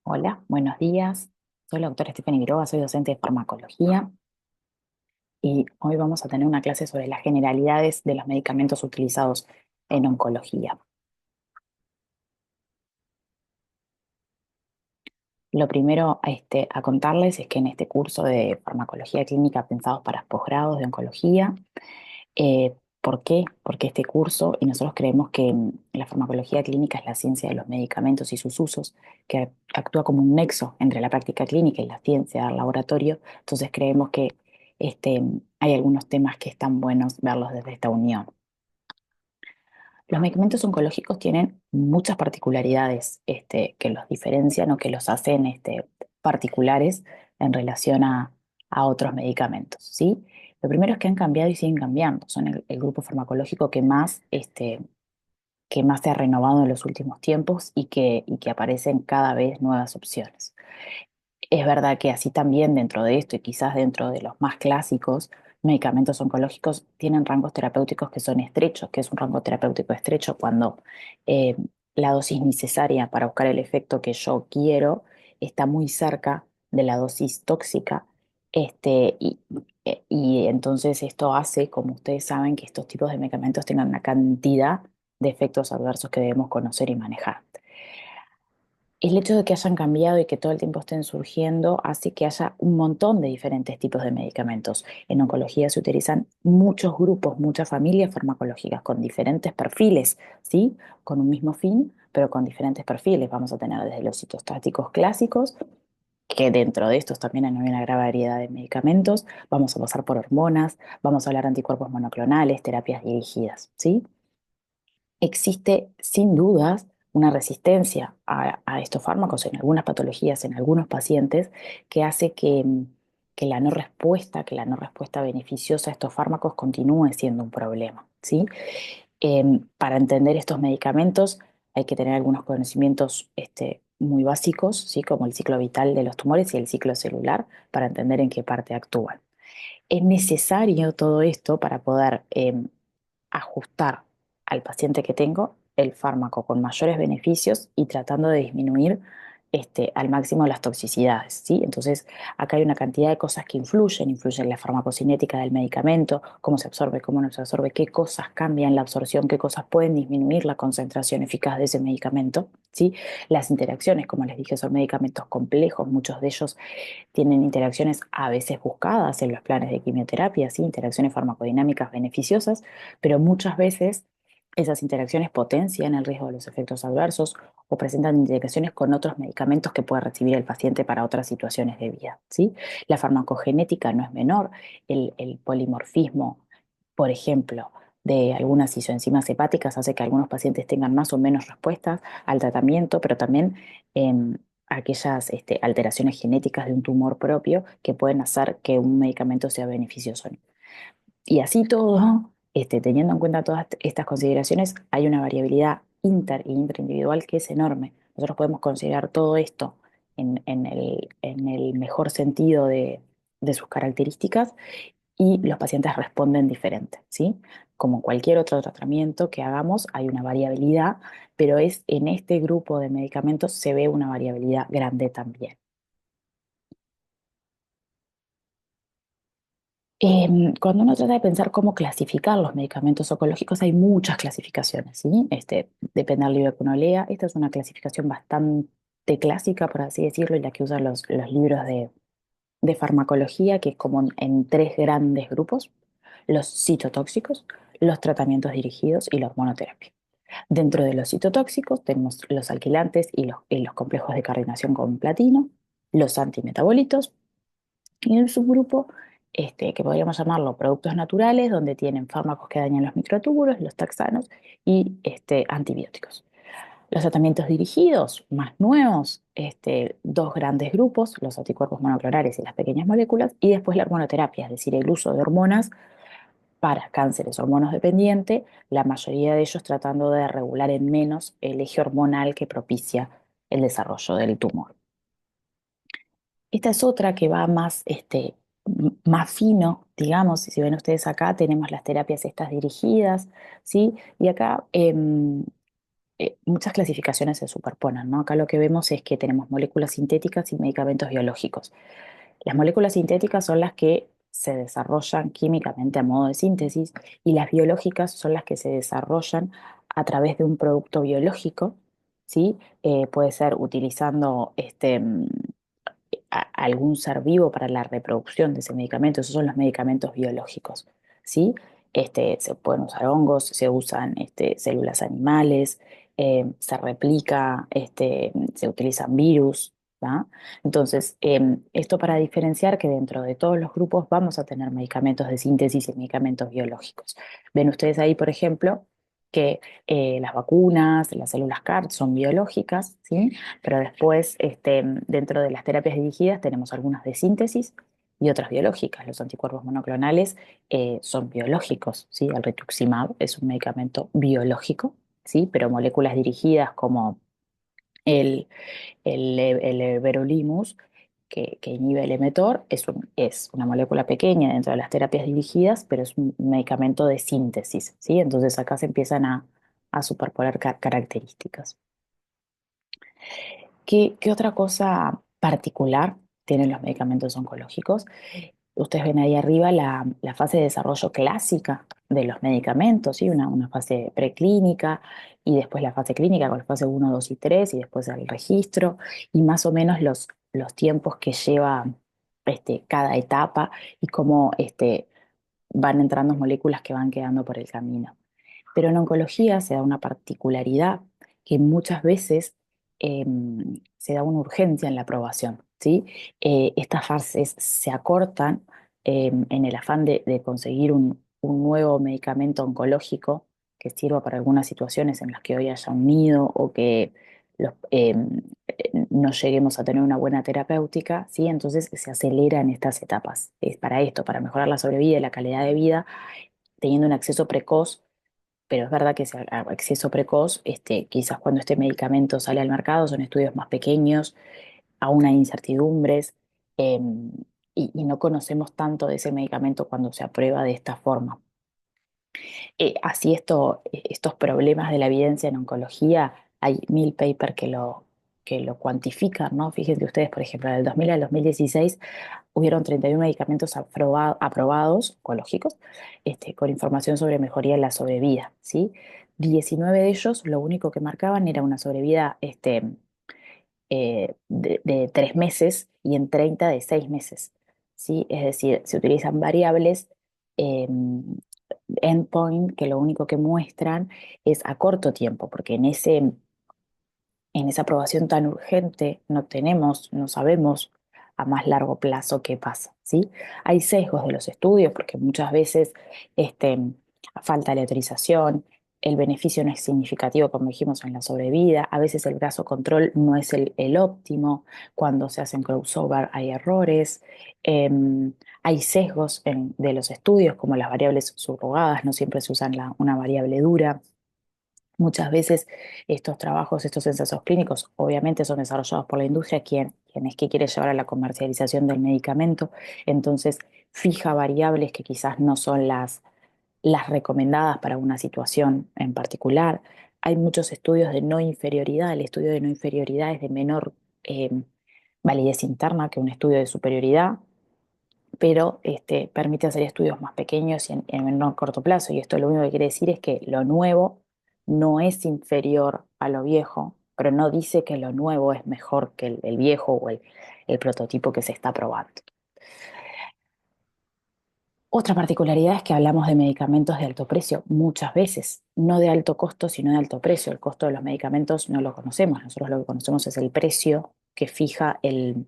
Hola, buenos días. Soy la doctora Stephanie Viroga, soy docente de farmacología y hoy vamos a tener una clase sobre las generalidades de los medicamentos utilizados en oncología. Lo primero a contarles es que en este curso de farmacología clínica pensados para posgrados de oncología, ¿por qué? Porque este curso, y nosotros creemos que la farmacología clínica es la ciencia de los medicamentos y sus usos, que actúa como un nexo entre la práctica clínica y la ciencia del laboratorio. Entonces creemos que este, hay algunos temas que están buenos verlos desde esta unión. Los medicamentos oncológicos tienen muchas particularidades que los diferencian o que los hacen particulares en relación a otros medicamentos, ¿sí? Lo primero es que han cambiado y siguen cambiando. Son el grupo farmacológico que más se ha renovado en los últimos tiempos y que aparecen cada vez nuevas opciones. Es verdad que así también dentro de esto y quizás dentro de los más clásicos, medicamentos oncológicos tienen rangos terapéuticos que son estrechos, que es un rango terapéutico estrecho cuando eh, la dosis necesaria para buscar el efecto que yo quiero está muy cerca de la dosis tóxica. Y entonces esto hace, como ustedes saben, que estos tipos de medicamentos tengan una cantidad de efectos adversos que debemos conocer y manejar. El hecho de que hayan cambiado y que todo el tiempo estén surgiendo hace que haya un montón de diferentes tipos de medicamentos. En oncología se utilizan muchos grupos, muchas familias farmacológicas con diferentes perfiles, ¿sí? Con un mismo fin, pero con diferentes perfiles. Vamos a tener desde los citostáticos clásicos, que dentro de estos también hay una gran variedad de medicamentos. Vamos a pasar por hormonas, vamos a hablar de anticuerpos monoclonales, terapias dirigidas, ¿sí? Existe sin dudas una resistencia a estos fármacos en algunas patologías, en algunos pacientes, que hace que que la no respuesta beneficiosa a estos fármacos continúe siendo un problema, ¿sí? Para entender estos medicamentos hay que tener algunos conocimientos muy básicos, ¿sí? Como el ciclo vital de los tumores y el ciclo celular, para entender en qué parte actúan. Es necesario todo esto para poder ajustar al paciente que tengo el fármaco con mayores beneficios y tratando de disminuir al máximo las toxicidades, ¿sí? Entonces, acá hay una cantidad de cosas que influyen la farmacocinética del medicamento, cómo se absorbe, cómo no se absorbe, qué cosas cambian la absorción, qué cosas pueden disminuir la concentración eficaz de ese medicamento, ¿sí? Las interacciones, como les dije, son medicamentos complejos, muchos de ellos tienen interacciones a veces buscadas en los planes de quimioterapia, ¿sí? Interacciones farmacodinámicas beneficiosas, pero muchas veces esas interacciones potencian el riesgo de los efectos adversos o presentan interacciones con otros medicamentos que puede recibir el paciente para otras situaciones de vida, ¿sí? La farmacogenética no es menor, el polimorfismo, por ejemplo, de algunas isoenzimas hepáticas hace que algunos pacientes tengan más o menos respuestas al tratamiento, pero también aquellas alteraciones genéticas de un tumor propio que pueden hacer que un medicamento sea beneficioso. Y así todo, teniendo en cuenta todas estas consideraciones, hay una variabilidad inter e interindividual que es enorme. Nosotros podemos considerar todo esto en el mejor sentido de sus características y los pacientes responden diferente, ¿sí? Como cualquier otro tratamiento que hagamos, hay una variabilidad, pero es en este grupo de medicamentos se ve una variabilidad grande también. Cuando uno trata de pensar cómo clasificar los medicamentos oncológicos, hay muchas clasificaciones, ¿sí? Depende del libro que uno lea. Esta es una clasificación bastante clásica, por así decirlo, y la que usan los libros de farmacología, que es como en tres grandes grupos: los citotóxicos, los tratamientos dirigidos y la hormonoterapia. Dentro de los citotóxicos tenemos los alquilantes y los complejos de coordinación con platino, los antimetabolitos y el subgrupo que podríamos llamarlo productos naturales, donde tienen fármacos que dañan los microtúbulos, los taxanos y antibióticos. Los tratamientos dirigidos, más nuevos, dos grandes grupos, los anticuerpos monoclonales y las pequeñas moléculas, y después la hormonoterapia, es decir, el uso de hormonas para cánceres hormonodependiente, la mayoría de ellos tratando de regular en menos el eje hormonal que propicia el desarrollo del tumor. Esta es otra que va más, más fino, digamos, si ven ustedes acá, tenemos las terapias estas dirigidas, ¿sí? Y acá muchas clasificaciones se superponen, ¿no? Acá lo que vemos es que tenemos moléculas sintéticas y medicamentos biológicos. Las moléculas sintéticas son las que se desarrollan químicamente a modo de síntesis y las biológicas son las que se desarrollan a través de un producto biológico, ¿sí? Puede ser utilizando algún ser vivo para la reproducción de ese medicamento. Esos son los medicamentos biológicos, ¿sí? Se pueden usar hongos, se usan células animales, se replica, se utilizan virus, ¿va? Entonces, esto para diferenciar que dentro de todos los grupos vamos a tener medicamentos de síntesis y medicamentos biológicos. Ven ustedes ahí, por ejemplo, que las vacunas, las células CAR son biológicas, ¿sí? Pero después, dentro de las terapias dirigidas, tenemos algunas de síntesis y otras biológicas. Los anticuerpos monoclonales son biológicos, ¿sí? El rituximab es un medicamento biológico, ¿sí? Pero moléculas dirigidas como el, el everolimus, que inhibe el emetor, es una molécula pequeña dentro de las terapias dirigidas, pero es un medicamento de síntesis, ¿sí? Entonces acá se empiezan a superponer características. ¿Qué otra cosa particular tienen los medicamentos oncológicos? Ustedes ven ahí arriba la fase de desarrollo clásica de los medicamentos, ¿sí? Una fase preclínica y después la fase clínica con la fase uno, 2 y 3 y después el registro y más o menos los tiempos que lleva cada etapa y cómo van entrando moléculas que van quedando por el camino. Pero en oncología se da una particularidad que muchas veces se da una urgencia en la aprobación, ¿sí? Estas fases se acortan en el afán de conseguir un nuevo medicamento oncológico que sirva para algunas situaciones en las que hoy haya un nido o que no lleguemos a tener una buena terapéutica, ¿sí? Entonces se aceleran estas etapas. Es para esto, para mejorar la sobrevida y la calidad de vida, teniendo un acceso precoz, pero es verdad que ese acceso precoz, quizás cuando este medicamento sale al mercado, son estudios más pequeños, aún hay incertidumbres, eh, y no conocemos tanto de ese medicamento cuando se aprueba de esta forma. Así estos problemas de la evidencia en oncología, hay 1000 papers que lo cuantifican, ¿no? Fíjense ustedes, por ejemplo, del 2000 al 2016 hubieron 31 medicamentos aprobados, oncológicos, con información sobre mejoría en la sobrevida, ¿sí? 19 de ellos, lo único que marcaban era una sobrevida de 3 meses y en 30 de 6 meses, ¿sí? Es decir, se utilizan variables eh, endpoint que lo único que muestran es a corto tiempo, porque en esa aprobación tan urgente no sabemos a más largo plazo qué pasa, ¿sí? Hay sesgos de los estudios porque muchas veces este, falta aleatorización, el beneficio no es significativo, como dijimos, en la sobrevida, a veces el brazo control no es el óptimo, cuando se hacen crossover hay errores, hay sesgos de los estudios, como las variables subrogadas, no siempre se usan una variable dura. Muchas veces estos trabajos, estos ensayos clínicos, obviamente son desarrollados por la industria, quien es que quiere llevar a la comercialización del medicamento, entonces fija variables que quizás no son las recomendadas para una situación en particular. Hay muchos estudios de no inferioridad, el estudio de no inferioridad es de menor eh, validez interna que un estudio de superioridad, pero permite hacer estudios más pequeños y en menor corto plazo. Y esto lo único que quiere decir es que lo nuevo no es inferior a lo viejo, pero no dice que lo nuevo es mejor que el viejo o el prototipo que se está probando. Otra particularidad es que hablamos de medicamentos de alto precio muchas veces, no de alto costo, sino de alto precio. El costo de los medicamentos no lo conocemos, nosotros lo que conocemos es el precio que fija el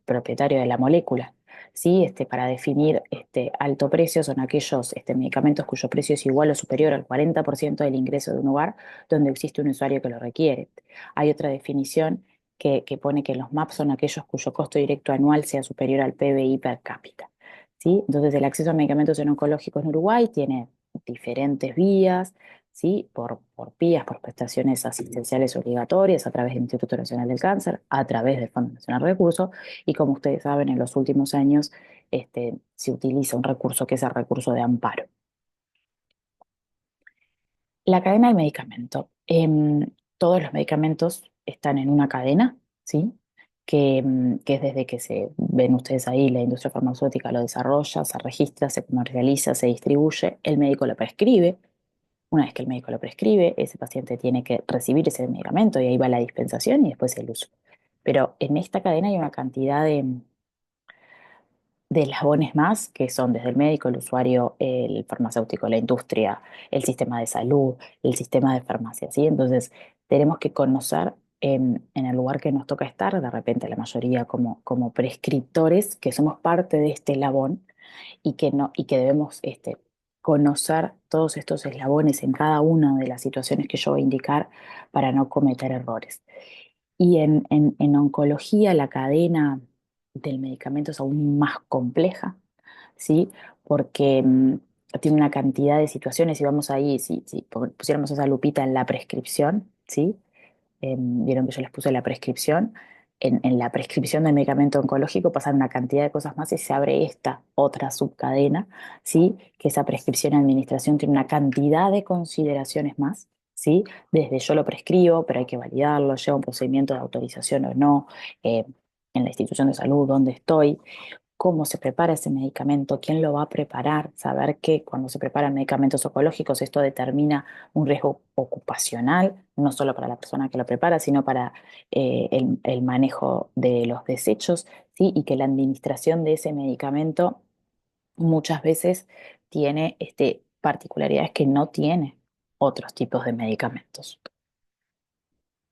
propietario de la molécula. ¿Sí? Para definir alto precio son aquellos medicamentos cuyo precio es igual o superior al 40% del ingreso de un hogar donde existe un usuario que lo requiere. Hay otra definición que pone que los MAP son aquellos cuyo costo directo anual sea superior al PBI per cápita. ¿Sí? Entonces, el acceso a medicamentos en oncológicos en Uruguay tiene diferentes vías, ¿sí? Por vías, por prestaciones asistenciales obligatorias a través del Instituto Nacional del Cáncer, a través del Fondo Nacional de Recursos, y como ustedes saben, en los últimos años se utiliza un recurso que es el recurso de amparo. La cadena del medicamento. Em, Todos los medicamentos están en una cadena, ¿sí? Que es desde que se ven ustedes ahí, la industria farmacéutica lo desarrolla, se registra, se comercializa, se distribuye, el médico lo prescribe. Una vez que el médico lo prescribe, ese paciente tiene que recibir ese medicamento y ahí va la dispensación y después el uso. Pero en esta cadena hay una cantidad de eslabones más, que son desde el médico, el usuario, el farmacéutico, la industria, el sistema de salud, el sistema de farmacia, ¿sí? Entonces, tenemos que conocer en el lugar que nos toca estar, de repente la mayoría como prescriptores, que somos parte de este eslabón y que, no, y que debemos conocer todos estos eslabones en cada una de las situaciones que yo voy a indicar para no cometer errores. Y en oncología la cadena del medicamento es aún más compleja, ¿sí? Porque tiene una cantidad de situaciones y vamos ahí, si pusiéramos esa lupita en la prescripción, ¿sí? Vieron que yo les puse la prescripción. En la prescripción del medicamento oncológico pasan una cantidad de cosas más y se abre esta otra subcadena, ¿sí? Que esa prescripción y administración tiene una cantidad de consideraciones más, ¿sí? Desde yo lo prescribo, pero hay que validarlo, lleva un procedimiento de autorización o no, eh, en la institución de salud, dónde estoy, cómo se prepara ese medicamento, quién lo va a preparar, saber que cuando se preparan medicamentos oncológicos esto determina un riesgo ocupacional, no solo para la persona que lo prepara, sino para el manejo de los desechos, ¿sí? Y que la administración de ese medicamento muchas veces tiene particularidades que no tiene otros tipos de medicamentos.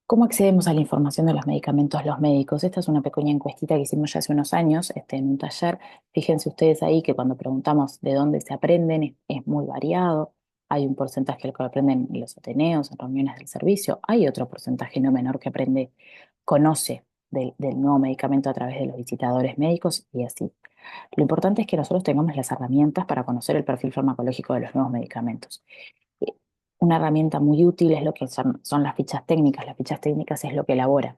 ¿Cómo accedemos a la información de los medicamentos los médicos? Esta es una pequeña encuestita que hicimos ya hace unos años en un taller. Fíjense ustedes ahí que cuando preguntamos de dónde se aprenden es muy variado. Hay un porcentaje que lo aprenden en los ateneos, en reuniones del servicio. Hay otro porcentaje no menor que aprende, conoce del nuevo medicamento a través de los visitadores médicos y así. Lo importante es que nosotros tengamos las herramientas para conocer el perfil farmacológico de los nuevos medicamentos. Eh, Una herramienta muy útil es lo que son las fichas técnicas. Las fichas técnicas es lo que elaboran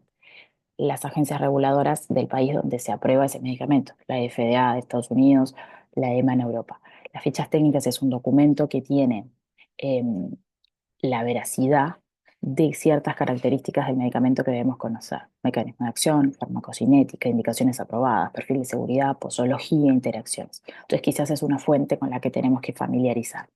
las agencias reguladoras del país donde se aprueba ese medicamento, la FDA de Estados Unidos, la EMA en Europa. Las fichas técnicas es un documento que tiene em, la veracidad de ciertas características del medicamento que debemos conocer. Mecanismo de acción, farmacocinética, indicaciones aprobadas, perfil de seguridad, posología, interacciones. Entonces quizás es una fuente con la que tenemos que familiarizar.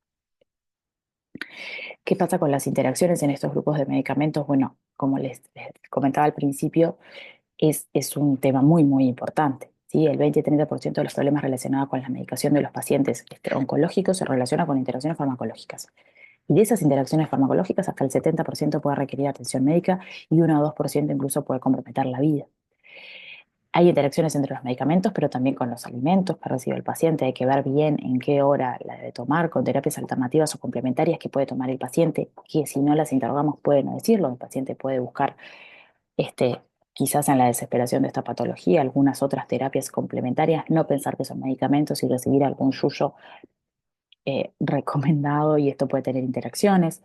¿Qué pasa con las interacciones en estos grupos de medicamentos? Bueno, como les comentaba al principio, es un tema muy, muy importante. ¿Sí? El 20-30% de los problemas relacionados con la medicación de los pacientes oncológicos se relaciona con interacciones farmacológicas. Y de esas interacciones farmacológicas, hasta el 70% puede requerir atención médica y 1 o 2% incluso puede comprometer la vida. Hay interacciones entre los medicamentos, pero también con los alimentos que recibe el paciente. Hay que ver bien en qué hora la debe tomar, con terapias alternativas o complementarias que puede tomar el paciente, que si no las interrogamos puede no decirlo. El paciente puede buscar, este, quizás en la desesperación de esta patología, algunas otras terapias complementarias, no pensar que son medicamentos y recibir algún yuyo recomendado y esto puede tener interacciones.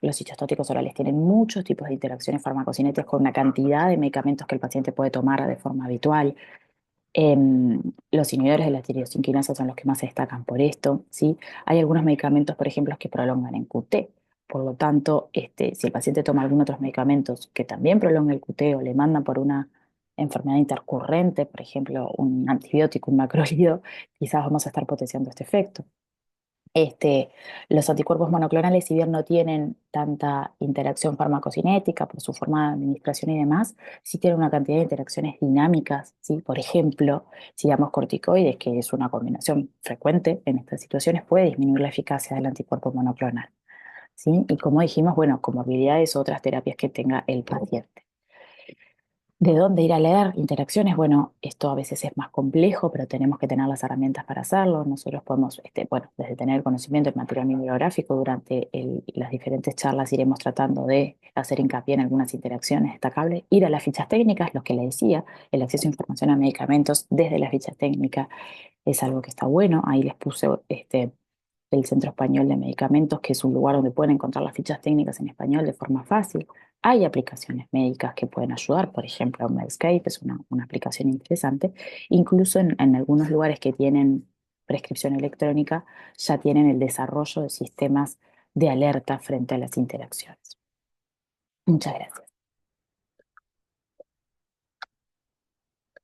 Los citostóticos orales tienen muchos tipos de interacciones farmacocinéticas con una cantidad de medicamentos que el paciente puede tomar de forma habitual. Los inhibidores de la tirosinquinasa son los que más se destacan por esto, ¿sí? Hay algunos medicamentos, por ejemplo, que prolongan en QT. Por lo tanto, si el paciente toma algunos otros medicamentos que también prolongan el QT o le mandan por una enfermedad intercurrente, por ejemplo, un antibiótico, un macrolído, quizás vamos a estar potenciando este efecto. Este, los anticuerpos monoclonales, si bien no tienen tanta interacción farmacocinética por su forma de administración y demás, sí tienen una cantidad de interacciones dinámicas, ¿sí? Por ejemplo, si damos corticoides, que es una combinación frecuente en estas situaciones, puede disminuir la eficacia del anticuerpo monoclonal, ¿sí? Y como dijimos, bueno, comorbilidades o otras terapias que tenga el paciente. ¿De dónde ir a leer interacciones? Bueno, esto a veces es más complejo, pero tenemos que tener las herramientas para hacerlo. Nosotros podemos, bueno, desde tener el conocimiento del material bibliográfico, durante las diferentes charlas iremos tratando de hacer hincapié en algunas interacciones destacables, ir a las fichas técnicas, lo que le decía, el acceso a información a medicamentos desde las fichas técnicas es algo que está bueno. Ahí les puse el Centro Español de Medicamentos, que es un lugar donde pueden encontrar las fichas técnicas en español de forma fácil. Hay aplicaciones médicas que pueden ayudar, por ejemplo, Medscape es una aplicación interesante. Incluso en algunos lugares que tienen prescripción electrónica, ya tienen el desarrollo de sistemas de alerta frente a las interacciones. Muchas gracias.